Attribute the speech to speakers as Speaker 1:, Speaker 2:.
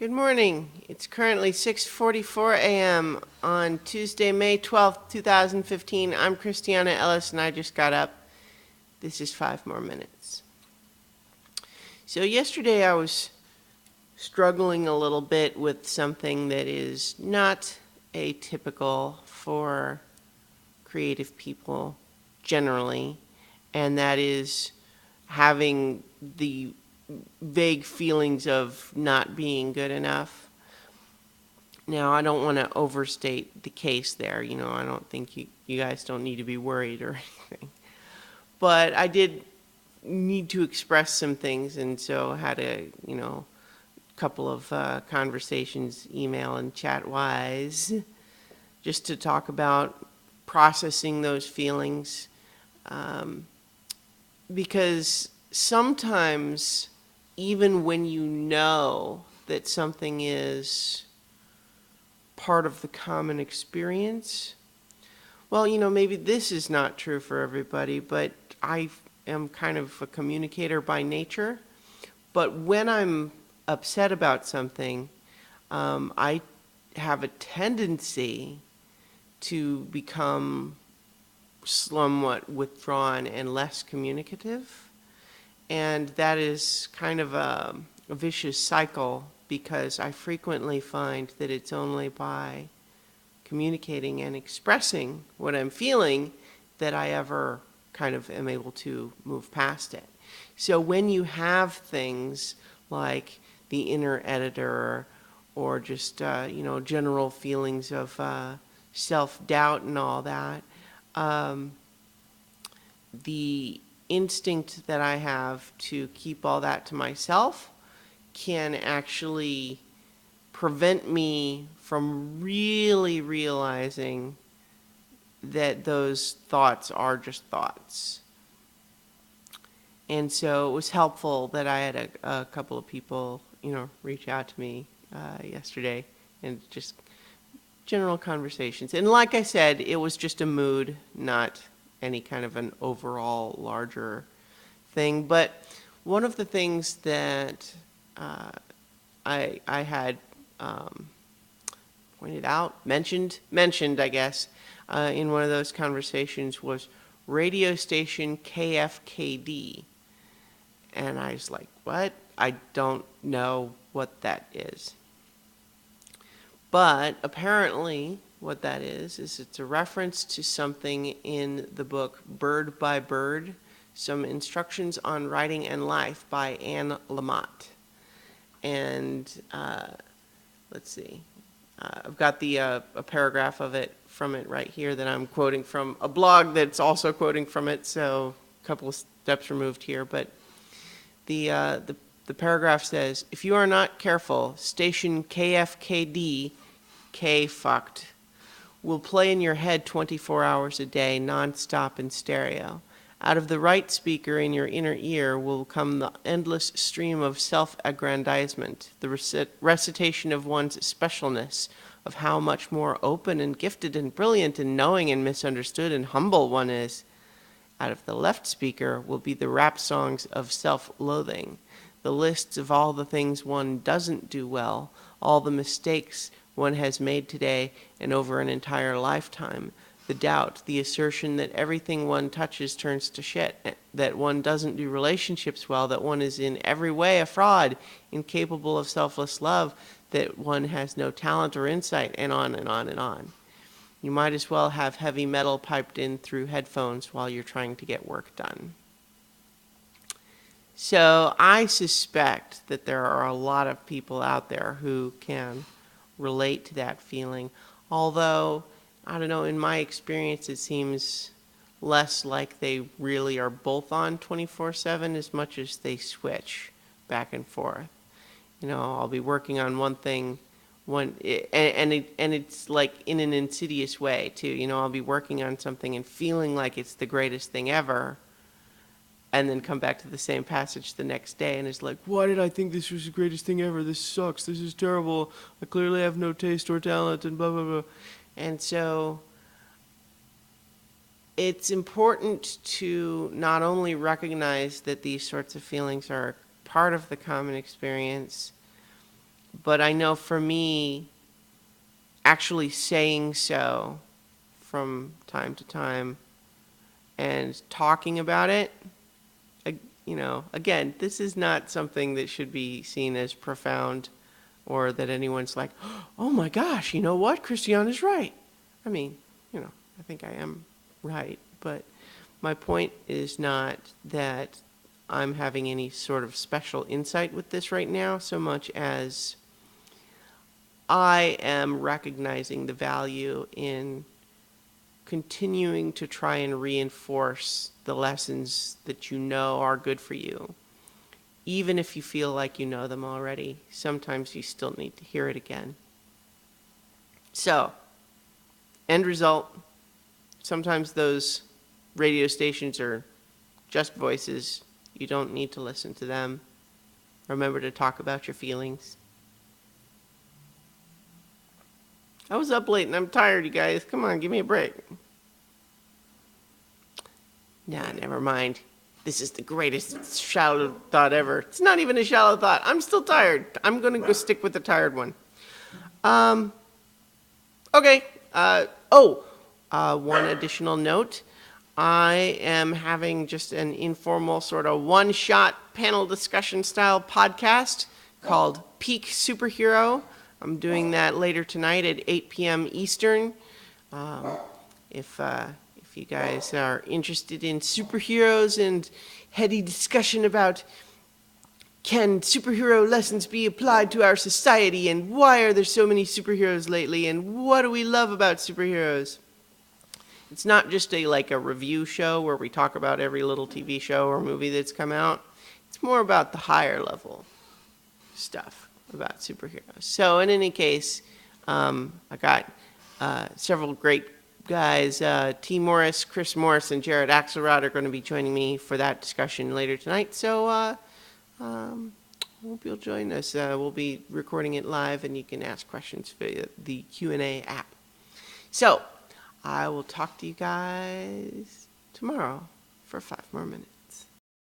Speaker 1: Good morning. It's currently 6:44 a.m. on Tuesday, May 12th, 2015. I'm Christiana Ellis, and I just got up. This is 5 more minutes. So yesterday I was struggling a little bit with something that is not atypical for creative people generally, and that is having the vague feelings of not being good enough. Now, I don't want to overstate the case there. I don't think you guys don't need to be worried or anything. But I did need to express some things, and so had a couple of conversations, email and chat-wise, just to talk about processing those feelings. Because sometimes, even when you know that something is part of the common experience, well, maybe this is not true for everybody, but I am kind of a communicator by nature. But when I'm upset about something, I have a tendency to become somewhat withdrawn and less communicative. And that is kind of a vicious cycle, because I frequently find that it's only by communicating and expressing what I'm feeling that I ever kind of am able to move past it. So when you have things like the inner editor, or just general feelings of self-doubt and all that, the instinct that I have to keep all that to myself can actually prevent me from really realizing that those thoughts are just thoughts. And so it was helpful that I had a couple of people, reach out to me yesterday, and just general conversations. And like I said, it was just a mood, not any kind of an overall larger thing. But one of the things that I had pointed out, mentioned, I guess, in one of those conversations was radio station KFKD. And I was like, what? I don't know what that is. But apparently what that is it's a reference to something in the book Bird by Bird, Some Instructions on Writing and Life by Anne Lamott. And let's see. I've got a paragraph from it right here that I'm quoting from a blog that's also quoting from it, so a couple of steps removed here. But the paragraph says, if you are not careful, station KFKD, K-fucked, will play in your head 24 hours a day, nonstop in stereo. Out of the right speaker in your inner ear will come the endless stream of self-aggrandizement, the recitation of one's specialness, of how much more open and gifted and brilliant and knowing and misunderstood and humble one is. Out of the left speaker will be the rap songs of self-loathing, the lists of all the things one doesn't do well, all the mistakes one has made today and over an entire lifetime, the doubt, the assertion that everything one touches turns to shit, that one doesn't do relationships well, that one is in every way a fraud, incapable of selfless love, that one has no talent or insight, and on and on and on. You might as well have heavy metal piped in through headphones while you're trying to get work done. So I suspect that there are a lot of people out there who can relate to that feeling, although, I don't know, in my experience it seems less like they really are both on 24/7 as much as they switch back and forth. I'll be working on one thing, and it's like in an insidious way too. I'll be working on something and feeling like it's the greatest thing ever, and then come back to the same passage the next day and it's like, why did I think this was the greatest thing ever? This sucks. This is terrible. I clearly have no taste or talent, and blah, blah, blah. And so it's important to not only recognize that these sorts of feelings are part of the common experience, But I know for me, actually saying so from time to time and talking about it, again, this is not something that should be seen as profound or that anyone's like, oh my gosh, you know what? Christiane is right. I mean, I think I am right. But my point is not that I'm having any sort of special insight with this right now, so much as I am recognizing the value in continuing to try and reinforce the lessons that you know are good for you. Even if you feel like you know them already, sometimes you still need to hear it again. So, end result, sometimes those radio stations are just voices. You don't need to listen to them. Remember to talk about your feelings. I was up late and I'm tired, you guys. Come on, give me a break. Nah, never mind. This is the greatest shallow thought ever. It's not even a shallow thought. I'm still tired. I'm going to go stick with the tired one. Okay. One additional note. I am having just an informal sort of one-shot panel discussion style podcast called Peak Superhero. I'm doing that later tonight at 8 p.m. Eastern. If you guys are interested in superheroes and heady discussion about can superhero lessons be applied to our society and why are there so many superheroes lately and what do we love about superheroes? It's not just a review show where we talk about every little TV show or movie that's come out. It's more about the higher level stuff about superheroes. So in any case, I got several great guys. T. Morris, Chris Morris, and Jared Axelrod are going to be joining me for that discussion later tonight. So I hope you'll join us. We'll be recording it live, and you can ask questions via the Q&A app. So I will talk to you guys tomorrow for 5 more minutes.